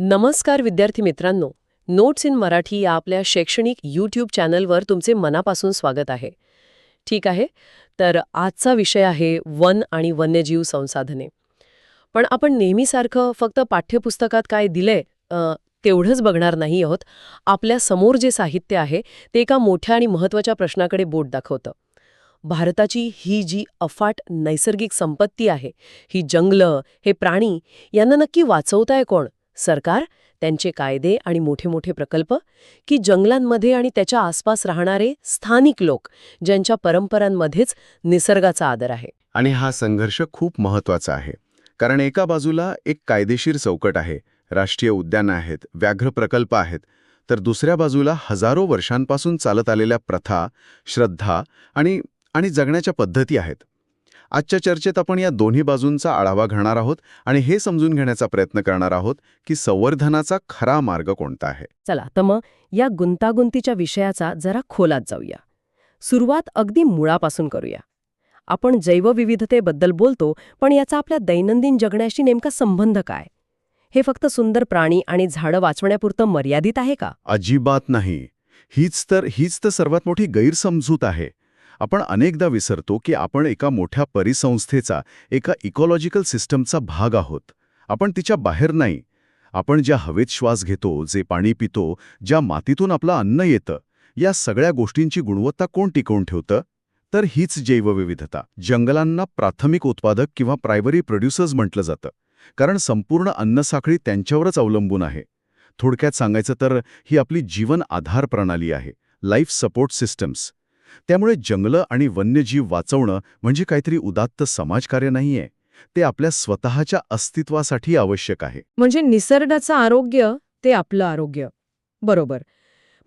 नमस्कार विद्यार्थी मित्रांनो. नोट्स इन मराठी या आपल्या शैक्षणिक यूट्यूब चॅनलवर तुमचे मनापासून स्वागत आहे. ठीक आहे, तर आजचा विषय आहे वन आणि वन्यजीव संसाधने. पण आपण नेहमीसारखं फक्त पाठ्यपुस्तकात काय दिलंय तेवढंच बघणार नाही आहोत. आपल्या समोर जे साहित्य आहे ते एका मोठ्या आणि महत्त्वाच्या प्रश्नाकडे बोट दाखवतं. भारताची ही जी अफाट नैसर्गिक संपत्ती आहे, ही जंगलं, हे प्राणी, यांना नक्की वाचवताय कोण? सरकार, त्यांचे कायदे आणि मोठे मोठे प्रकल्प, की जंगलांमध्ये आणि त्याच्या आसपास राहणारे स्थानिक लोक, ज्यांच्या परंपरांमध्येच निसर्गाचा आदर आहे? आणि हा संघर्ष खूप महत्वाचा आहे. कारण एका बाजूला एक कायदेशीर चौकट आहे, राष्ट्रीय उद्यानं आहेत, व्याघ्र प्रकल्प आहेत, तर दुसऱ्या बाजूला हजारो वर्षांपासून चालत आलेल्या प्रथा, श्रद्धा आणि जगण्याच्या पद्धती आहेत. आजच्या चर्चेत आपण या दोन्ही बाजूंचा आढावा घेणार आहोत आणि हे समजून घेण्याचा प्रयत्न करणार आहोत की संवर्धनाचा खरा मार्ग कोणता आहे. चला तर मग या गुंतागुंतीच्या विषयाचा जरा खोलात जाऊया. सुरुवात अगदी मुळापासून करूया. आपण जैवविविधतेबद्दल बोलतो, पण याचा आपल्या दैनंदिन जगण्याशी नेमका संबंध काय? हे फक्त सुंदर प्राणी आणि झाडं वाचवण्यापुरतं मर्यादित आहे का? अजिबात नाही. हीच तर सर्वात मोठी गैरसमजूत आहे. आपण अनेकदा विसरतो की आपण एका मोठ्या परिसंस्थेचा, एका इकॉलॉजिकल सिस्टमचा भाग आहोत. आपण तिच्या बाहेर नाही. आपण ज्या हवेत श्वास घेतो, जे पाणी पितो, ज्या मातीतून आपलं अन्न येतं, या सगळ्या गोष्टींची गुणवत्ता कोण टिकवून ठेवतं? तर हीच जैवविविधता. जंगलांना प्राथमिक उत्पादक किंवा प्रायमरी प्रोड्युसर्स म्हटलं जातं, कारण संपूर्ण अन्नसाखळी त्यांच्यावरच अवलंबून आहे. थोडक्यात सांगायचं तर ही आपली जीवन आधार प्रणाली आहे, लाईफ सपोर्ट सिस्टम्स. त्यामुळे जंगलं आणि वन्यजीव वाचवणं म्हणजे काहीतरी उदात्त समाजकार्य नाहीये, ते आपल्या स्वतःच्या अस्तित्वासाठी आवश्यक आहे. म्हणजे निसर्गाचं आरोग्य ते आपलं आरोग्य. बरोबर.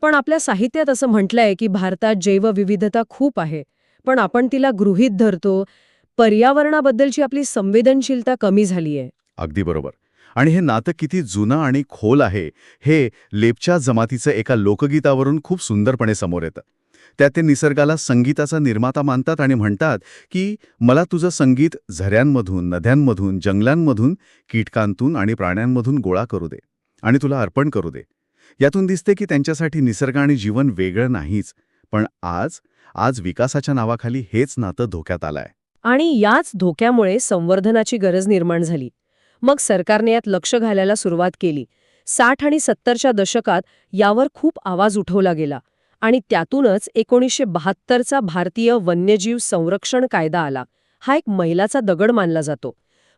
पण आपल्या साहित्यात असं म्हटलंय की भारतात जैवविविधता खूप आहे, पण आपण तिला गृहीत धरतो. पर्यावरणाबद्दलची आपली संवेदनशीलता कमी झालीये. अगदी बरोबर. आणि हे नातं किती जुनं आणि खोल आहे हे लेप्चा जमातीचं एका लोकगीतावरून खूप सुंदरपणे समोर येतं. त्यात ते निसर्गाला संगीताचा निर्माता मानतात आणि म्हणतात की मला तुझं संगीत झऱ्यांमधून, नद्यांमधून, जंगलांमधून, कीटकांतून आणि प्राण्यांमधून गोळा करू दे आणि तुला अर्पण करू दे. यातून दिसते की त्यांच्यासाठी निसर्ग आणि जीवन वेगळं नाहीच, पण आज विकासाच्या नावाखाली हेच नातं धोक्यात आलंय. आणि याच धोक्यामुळे संवर्धनाची गरज निर्माण झाली. मग सरकारने यात लक्ष घालायला सुरुवात केली. 60 आणि 70च्या दशकात यावर खूप आवाज उठवला गेला आणि त्यातूनच 1972चा भारतीय वन्यजीव संरक्षण कायदा आला. हा एक मैलाचा दगड मानला जातो.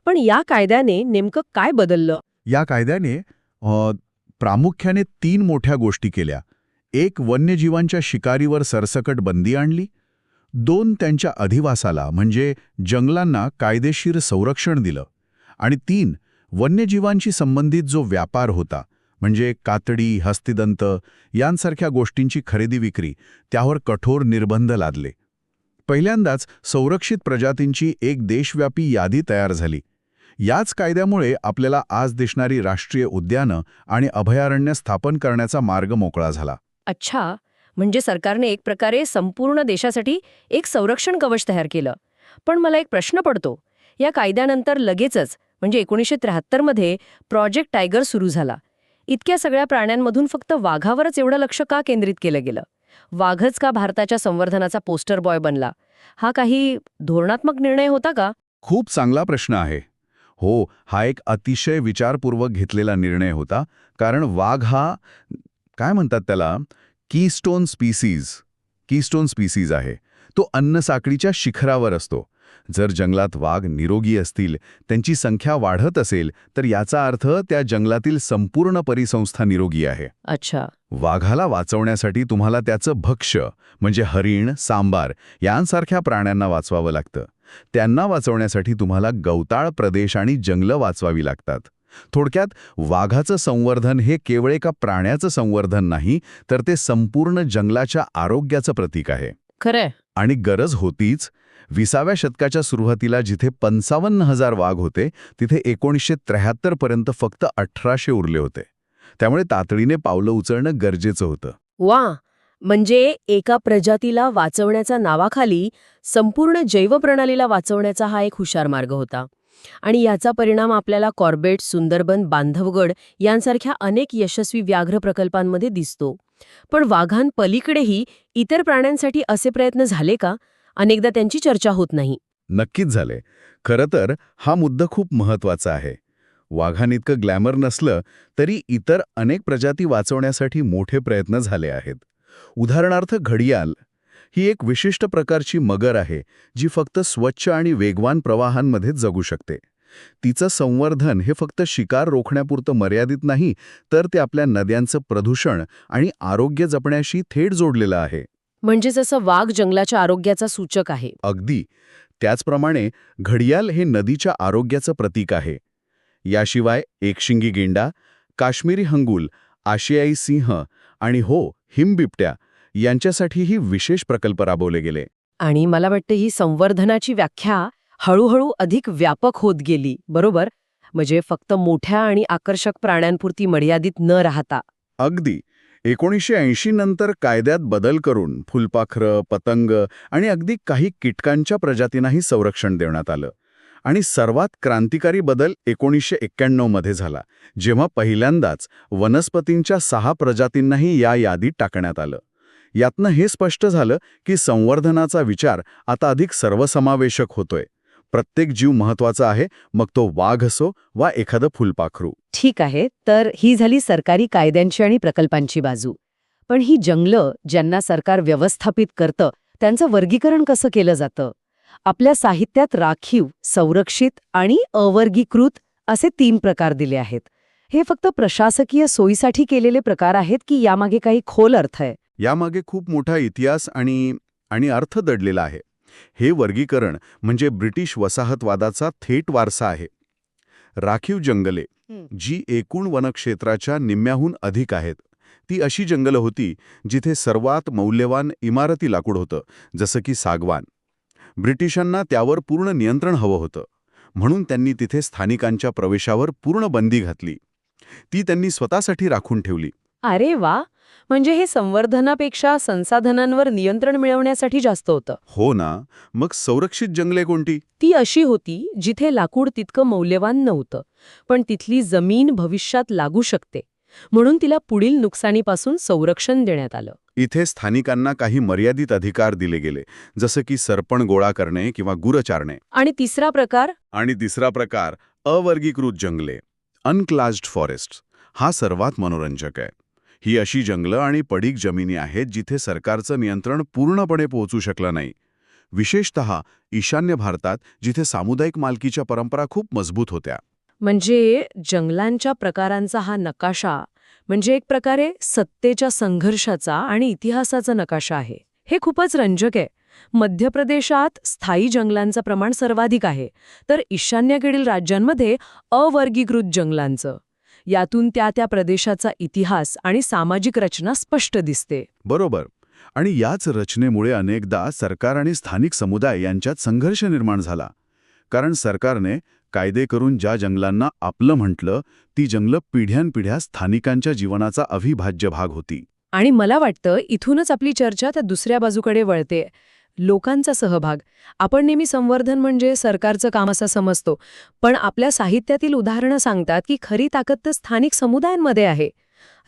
पण या कायद्याने नेमकं काय बदललं? या कायद्याने प्रामुख्याने 3 मोठ्या गोष्टी केल्या. 1, वन्यजीवांच्या शिकारीवर सरसकट बंदी आणली. 2, त्यांच्या अधिवासाला म्हणजे जंगलांना कायदेशीर संरक्षण दिलं. आणि 3, वन्यजीवांशी संबंधित जो व्यापार होता, म्हणजे कातडी, हस्तिदंत यांसारख्या गोष्टींची खरेदी विक्री, त्यावर कठोर निर्बंध लादले. पहिल्यांदाच संरक्षित प्रजातींची एक देशव्यापी यादी तयार झाली. याच कायद्यामुळे आपल्याला आज दिसणारी राष्ट्रीय उद्यानं आणि अभयारण्य स्थापन करण्याचा मार्ग मोकळा झाला. अच्छा, म्हणजे सरकारने एक प्रकारे संपूर्ण देशासाठी एक संरक्षण कवच तयार केलं. पण मला एक प्रश्न पडतो. या कायद्यानंतर लगेचच म्हणजे 1973मध्ये प्रोजेक्ट टायगर सुरू झाला. इतक्या सगळ्या प्राण्यांमधून फक्त वाघावरच एवढं लक्ष का केंद्रित केलं गेलं? वाघच का भारताच्या संवर्धनाचा पोस्टर बॉय बनला? हा काही धोरणात्मक निर्णय होता का? खूप चांगला प्रश्न आहे. हो, हा एक अतिशय विचारपूर्वक घेतलेला निर्णय होता. कारण वाघ हा, काय म्हणतात त्याला, कीस्टोन स्पीसीज आहे. तो अन्नसाखळीच्या शिखरावर असतो. जर जंगलात वाघ निरोगी असतील, त्यांची संख्या वाढत असेल, तर याचा अर्थ त्या जंगलातील संपूर्ण परिसंस्था निरोगी आहे. अच्छा. वाघाला वाचवण्यासाठी तुम्हाला त्याचं भक्ष्य म्हणजे हरिण, सांबार यांसारख्या प्राण्यांना वाचवावं लागतं. त्यांना वाचवण्यासाठी तुम्हाला गवताळ प्रदेश आणि जंगलं वाचवावी लागतात. थोडक्यात वाघाचं संवर्धन हे केवळ एका प्राण्याचं संवर्धन नाही, तर ते संपूर्ण जंगलाच्या आरोग्याचं प्रतीक आहे. खरंय. आणि गरज होतीच. 20व्या शतकाच्या सुरुवातीला जिथे 55,000 वाघ होते, तिथे 1973 पर्यंत फक्त 1800 उरले होते. त्यामुळे तातडीने पावलं उचलणं गरजेचं होतं. वा, म्हणजे एका प्रजातीला वाचवण्याच्या नावाखाली संपूर्ण जैवप्रणालीला वाचवण्याचा हा एक हुशार मार्ग होता. आणि याचा परिणाम आपल्याला कॉर्बेट, सुंदरबन, बांधवगड यांसारख्या अनेक यशस्वी व्याघ्र प्रकल्पांमध्ये दिसतो. पण वाघांपलीकडेही इतर प्राण्यांसाठी असे प्रयत्न झाले का? अनेकदा त्यांची चर्चा होत नाही. नक्कीच झाले. खरं तर हा मुद्दा खूप महत्वाचा आहे. वाघांइतकं ग्लॅमर नसलं तरी इतर अनेक प्रजाती वाचवण्यासाठी मोठे प्रयत्न झाले आहेत. उदाहरणार्थ घडियाल ही एक विशिष्ट प्रकारची मगर आहे जी फक्त स्वच्छ आणि वेगवान प्रवाहांमध्ये जगू शकते. तिचं संवर्धन हे फक्त शिकार रोखण्यापुरतं मर्यादित नाही, तर ते आपल्या नद्यांचं प्रदूषण आणि आरोग्य जपण्याशी थेट जोडलेलं आहे. म्हणजे जसं वाघ जंगलाच्या आरोग्याचा सूचक आहे. अगदी. त्याचप्रमाणे घडियाल हे नदीच्या आरोग्याचं प्रतीक आहे. याशिवाय एकशिंगी गेंडा, काश्मीरी हंगूल, आशियाई सिंह आणि हिमबिबट्या यांच्यासाठीही विशेष प्रकल्प राबवले गेले. आणि मला वाटतं ही संवर्धनाची व्याख्या हळूहळू अधिक व्यापक होत गेली, बरोबर? म्हणजे फक्त मोठ्या आणि आकर्षक प्राण्यांपुरती मर्यादित न राहता. अगदी. 1980 नंतर कायद्यात बदल करून फुलपाखरं, पतंग आणि अगदी काही कीटकांच्या प्रजातींनाही संरक्षण देण्यात आलं. आणि सर्वात क्रांतिकारी बदल 1991 मध्ये झाला, जेव्हा पहिल्यांदाच वनस्पतींच्या 6 प्रजातींनाही या यादीत टाकण्यात आलं. यातनं हे स्पष्ट झालं की संवर्धनाचा विचार आता अधिक सर्वसमावेशक होतोय. प्रत्येक जीव महत्वाचा आहे, मग तो वाघ असो वा एखादं फुलपाखरू. ठीक आहे, तर ही झाली सरकारी कायद्यांची आणि प्रकल्पांची बाजू. पण ही जंगलं ज्यांना सरकार व्यवस्थापित करतं त्यांचं वर्गीकरण कसं केलं जातं? आपल्या साहित्यात राखीव, संरक्षित आणि अवर्गीकृत असे 3 प्रकार दिले आहेत. हे फक्त प्रशासकीय सोयीसाठी केलेले प्रकार आहेत की यामागे काही खोल अर्थ आहे? यामागे खूप मोठा इतिहास आणि अर्थ दडलेला आहे. हे वर्गीकरण म्हणजे ब्रिटिश वसाहतवादाचा थेट वारसा आहे. राखीव जंगले, जी एकूण वनक्षेत्राच्या निम्म्याहून अधिक आहेत, ती अशी जंगलं होती जिथे सर्वात मौल्यवान इमारती लाकूड होतं, जसं की सागवान. ब्रिटिशांना त्यावर पूर्ण नियंत्रण हवं होतं, म्हणून त्यांनी तिथे स्थानिकांच्या प्रवेशावर पूर्ण बंदी घातली. ती त्यांनी स्वतःसाठी राखून ठेवली. अरे वा, म्हणजे हे संवर्धनापेक्षा संसाधनांवर नियंत्रण मिळवण्यासाठी जास्त होतं. हो ना. मग संरक्षित जंगले कोणती? ती अशी होती जिथे लाकूड तितकं मौल्यवान नव्हतं, पण तिथली जमीन भविष्यात लागू शकते, म्हणून तिला पुढील नुकसानीपासून संरक्षण देण्यात आलं. इथे स्थानिकांना काही मर्यादित अधिकार दिले गेले, जसं की सरपण गोळा करणे किंवा गुरं चारणे. आणि तिसरा प्रकार अवर्गीकृत जंगले, अनक्लास्ड फॉरेस्ट. हा सर्वात मनोरंजक आहे. ही अशी जंगलं आणि पडीक जमिनी आहेत जिथे सरकारचं नियंत्रण पूर्णपणे पोहोचू शकलं नाही. विशेषतः ईशान्य भारतात, जिथे सामुदायिक मालकीच्या परंपरा खूप मजबूत होत्या. म्हणजे जंगलांच्या प्रकारांचा हा नकाशा म्हणजे एक प्रकारे सत्तेच्या संघर्षाचा आणि इतिहासाचा नकाशा आहे. हे खूपच रंजक आहे. मध्य प्रदेशात स्थायी जंगलांचं प्रमाण सर्वाधिक आहे, तर ईशान्येकडील राज्यांमध्ये अवर्गीकृत जंगलांचं. यातून त्या प्रदेशाचा इतिहास आणि सामाजिक रचना स्पष्ट दिसते. बरोबर. आणि याच रचनेमुळे अनेकदा सरकार आणि स्थानिक समुदाय यांच्यात संघर्ष निर्माण झाला. कारण सरकारने कायदे करून ज्या जंगलांना आपलं म्हटलं, ती जंगलं पिढ्यानपिढ्या स्थानिकांच्या जीवनाचा अविभाज्य भाग होती. आणि मला वाटतं इथूनच आपली चर्चा त्या दुसऱ्या बाजूकडे वळते, लोकांचा सहभाग. आपण नेहमी संवर्धन म्हणजे सरकारचं काम असं समजतो, पण आपल्या साहित्यातील उदाहरणं सांगतात की खरी ताकद तर स्थानिक समुदायांमध्ये आहे.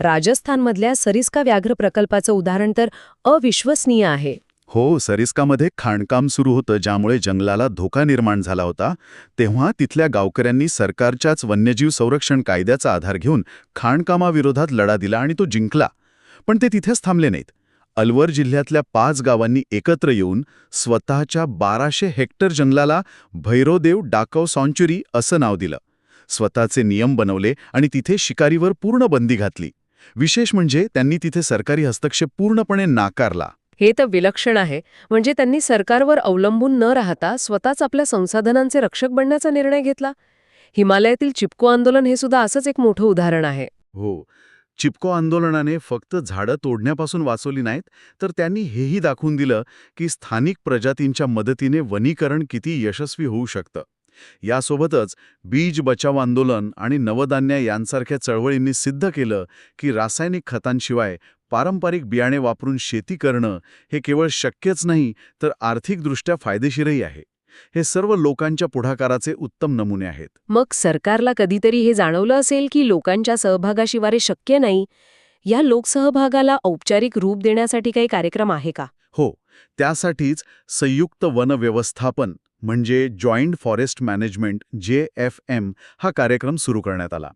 राजस्थानमधल्या सरिस्का व्याघ्र प्रकल्पाचं उदाहरण तर अविश्वसनीय आहे. हो, सरिस्कामध्ये खाणकाम सुरू होतं, ज्यामुळे जंगलाला धोका निर्माण झाला होता. तेव्हा तिथल्या गावकऱ्यांनी सरकारच्याच वन्यजीव संरक्षण कायद्याचा आधार घेऊन खाणकामाविरोधात लढा दिला आणि तो जिंकला. पण ते तिथेच थांबले नाहीत. अलवर जिल्ह्यातल्या 5 गावांनी एकत्र येऊन स्वतःच्या 1200 हेक्टर जंगलाला भैरोदेव डाकव सँच्युरी असं नाव दिलं. स्वतःचे नियम बनवले आणि तिथे शिकारीवर पूर्ण बंदी घातली. विशेष म्हणजे त्यांनी तिथे सरकारी हस्तक्षेप पूर्णपणे नाकारला. हे तर विलक्षण आहे. म्हणजे त्यांनी सरकारवर अवलंबून न राहता स्वतःच आपल्या संसाधनांचे रक्षक बनण्याचा निर्णय घेतला. हिमालयातील चिपको आंदोलन हे सुद्धा असंच एक मोठं उदाहरण आहे. हो, चिपको आंदोलनाने फक्त झाडं तोडण्यापासून वाचवली नाहीत, तर त्यांनी हेही दाखवून दिलं की स्थानिक प्रजातींच्या मदतीने वनीकरण किती यशस्वी होऊ शकतं. यासोबतच बीज बचाव आंदोलन आणि नवधान्य यांसारख्या चळवळींनी सिद्ध केलं की रासायनिक खतांशिवाय पारंपरिक बियाणे वापरून शेती करणं हे केवळ शक्यच नाही, तर आर्थिकदृष्ट्या फायदेशीरही आहे. हे सर्व लोकांच्या पुढाकाराचे उत्तम नमुने आहेत. मग सरकारला कधीतरी हे जाणवलं असेल की लोकांच्या सहभागाशिवाय शक्य नाही. या लोकसहभागाला औपचारिक रूप देण्यासाठी काही कार्यक्रम आहे का? हो, त्यासाठीच संयुक्त वन व्यवस्थापन म्हणजे जॉईंट फॉरेस्ट मॅनेजमेंट JFM हा कार्यक्रम सुरू करण्यात आला.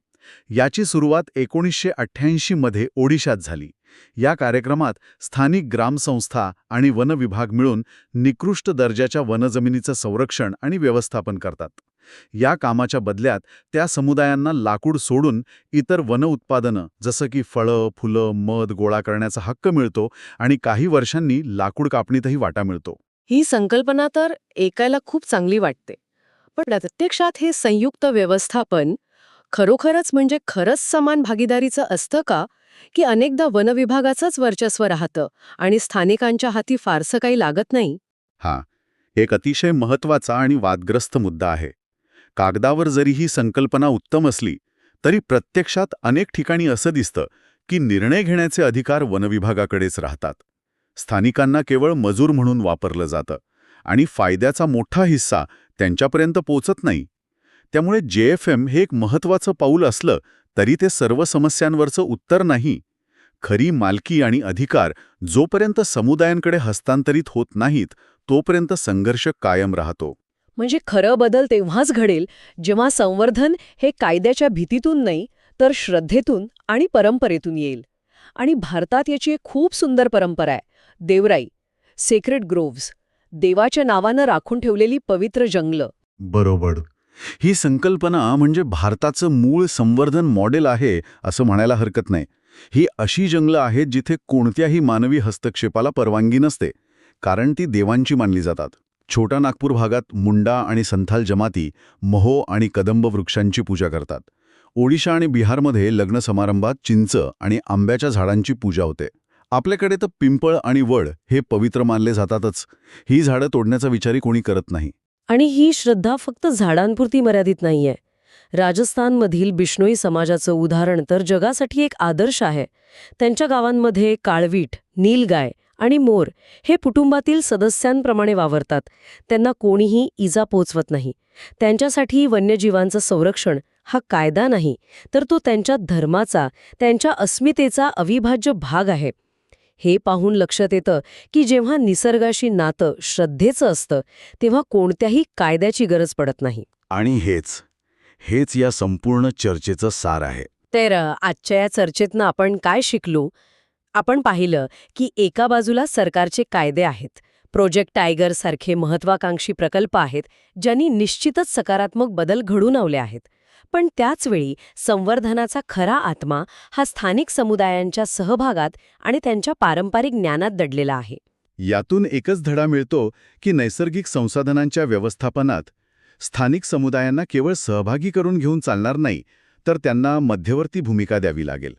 याची सुरुवात 1988 मध्ये ओडिशात झाली. या कार्यक्रमात स्थानिक ग्रामसंस्था आणि वन विभाग मिळून निकृष्ट दर्जाच्या वनजमिनीचं संरक्षण आणि व्यवस्थापन करतात. या कामाच्या बदल्यात त्या समुदायांना लाकूड सोडून इतर वन उत्पादनं जसं की फळं, फुलं, मध गोळा करण्याचा हक्क मिळतो आणि काही वर्षांनी लाकूड कापणीतही वाटा मिळतो. ही संकल्पना तर ऐकायला खूप चांगली वाटते. पण प्रत्यक्षात हे संयुक्त व्यवस्थापन खरोखरच म्हणजे खरंच समान भागीदारीचं असतं का? की अनेकदा वनविभागाचंच वर्चस्व राहतं आणि स्थानिकांच्या हाती फारसं काही लागत नाही? हा एक अतिशय महत्त्वाचा आणि वादग्रस्त मुद्दा आहे. कागदावर जरी ही संकल्पना उत्तम असली तरी प्रत्यक्षात अनेक ठिकाणी असं दिसतं की निर्णय घेण्याचे अधिकार वनविभागाकडेच राहतात. स्थानिकांना केवळ मजूर म्हणून वापरलं जातं आणि फायद्याचा मोठा हिस्सा त्यांच्यापर्यंत पोचत नाही. त्यामुळे JFM हे एक महत्त्वाचं पाऊल असलं तरी ते सर्व समस्यांवरचं उत्तर नाही. खरी मालकी आणि अधिकार जोपर्यंत समुदायांकडे हस्तांतरित होत नाहीत तोपर्यंत संघर्ष कायम राहतो. म्हणजे खरं बदल तेव्हाच घडेल जेव्हा संवर्धन हे कायद्याच्या भीतीतून नाही तर श्रद्धेतून आणि परंपरेतून येईल. आणि भारतात याची एक खूप सुंदर परंपरा आहे, देवराई, सेक्रेड ग्रोव्हज, देवाच्या नावानं राखून ठेवलेली पवित्र जंगलं. बरोबर. ही संकल्पना म्हणजे भारताचं मूळ संवर्धन मॉडेल आहे असं म्हणायला हरकत नाही. ही अशी जंगलं आहेत जिथे कोणत्याही मानवी हस्तक्षेपाला परवानगी नसते, कारण ती देवांची मानली जातात. छोटा नागपूर भागात मुंडा आणि संथाल जमाती महो आणि कदंब वृक्षांची पूजा करतात. ओडिशा आणि बिहारमध्ये लग्न समारंभात चिंच आणि आंब्याच्या झाडांची पूजा होते. आपल्याकडे तर पिंपळ आणि वड हे पवित्र मानले जातातच. ही झाडं तोडण्याचा विचारही कोणी करत नाही. आणि ही श्रद्धा फक्त झाडांपुरती मर्यादित नाहीये. राजस्थानमधील बिश्नोई समाजाचं उदाहरण तर जगासाठी एक आदर्श आहे. त्यांच्या गावांमध्ये काळवीट, नीलगाय आणि मोर हे कुटुंबातील सदस्यांप्रमाणे वावरतात. त्यांना कोणीही इजा पोचवत नाही. त्यांच्यासाठी वन्यजीवांचं संरक्षण हा कायदा नाही, तर तो त्यांच्या धर्माचा, त्यांच्या अस्मितेचा अविभाज्य भाग आहे. हे पाहून लक्षात येतं की जेव्हा निसर्गाशी नातं श्रद्धेचं असतं तेव्हा कोणत्याही कायद्याची गरज पडत नाही. आणि हेच या संपूर्ण चर्चेचं सार आहे. तर आजच्या या चर्चेतनं आपण काय शिकलो? आपण पाहिलं की एका बाजूला सरकारचे कायदे आहेत, प्रोजेक्ट टायगर सारखे महत्वाकांक्षी प्रकल्प आहेत ज्यांनी निश्चितच सकारात्मक बदल घडून आणले आहेत. पण त्याचवेळी संवर्धनाचा खरा आत्मा हा स्थानिक समुदायांच्या सहभागात आणि त्यांच्या पारंपरिक ज्ञानात दडलेला आहे. यातून एकच धडा मिळतो की नैसर्गिक संसाधनांच्या व्यवस्थापनात स्थानिक समुदायांना केवळ सहभागी करून घेऊन चालणार नाही, तर त्यांना मध्यवर्ती भूमिका द्यावी लागेल.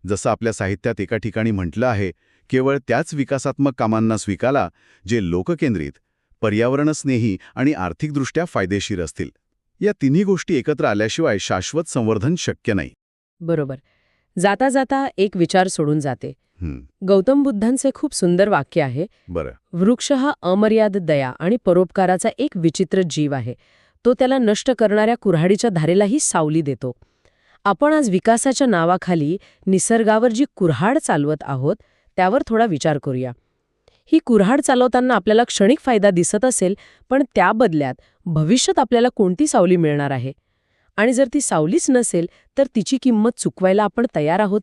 जसं आपल्या साहित्यात एका ठिकाणी म्हटलं आहे, केवळ त्याच विकासात्मक कामांना स्वीकारा जे लोककेंद्रित, पर्यावरणस्नेही आणि आर्थिकदृष्ट्या फायदेशीर असतील. या तिन्ही गोष्टी एकत्र आल्याशिवाय शाश्वत संवर्धन शक्य नाही. बरोबर. जाता जाता एक विचार सोडून जाते. गौतम बुद्धांचे खूप सुंदर वाक्य आहे, बरं. वृक्ष हा अमर्याद दया आणि परोपकाराचा एक विचित्र जीव आहे. तो त्याला नष्ट करणाऱ्या कुऱ्हाडीच्या धारेलाही सावली देतो. आपण आज विकासाच्या नावाखाली निसर्गावर जी कुऱ्हाड चालवत आहोत त्यावर थोडा विचार करूया. ही कुऱ्हाड चालवताना आपल्याला क्षणिक फायदा दिसत असेल, पण त्या बदल्यात भविष्यात आपल्याला कोणती सावली मिळणार आहे? आणि जर ती सावलीच नसेल तर तिची किंमत चुकवायला आपण तयार आहोत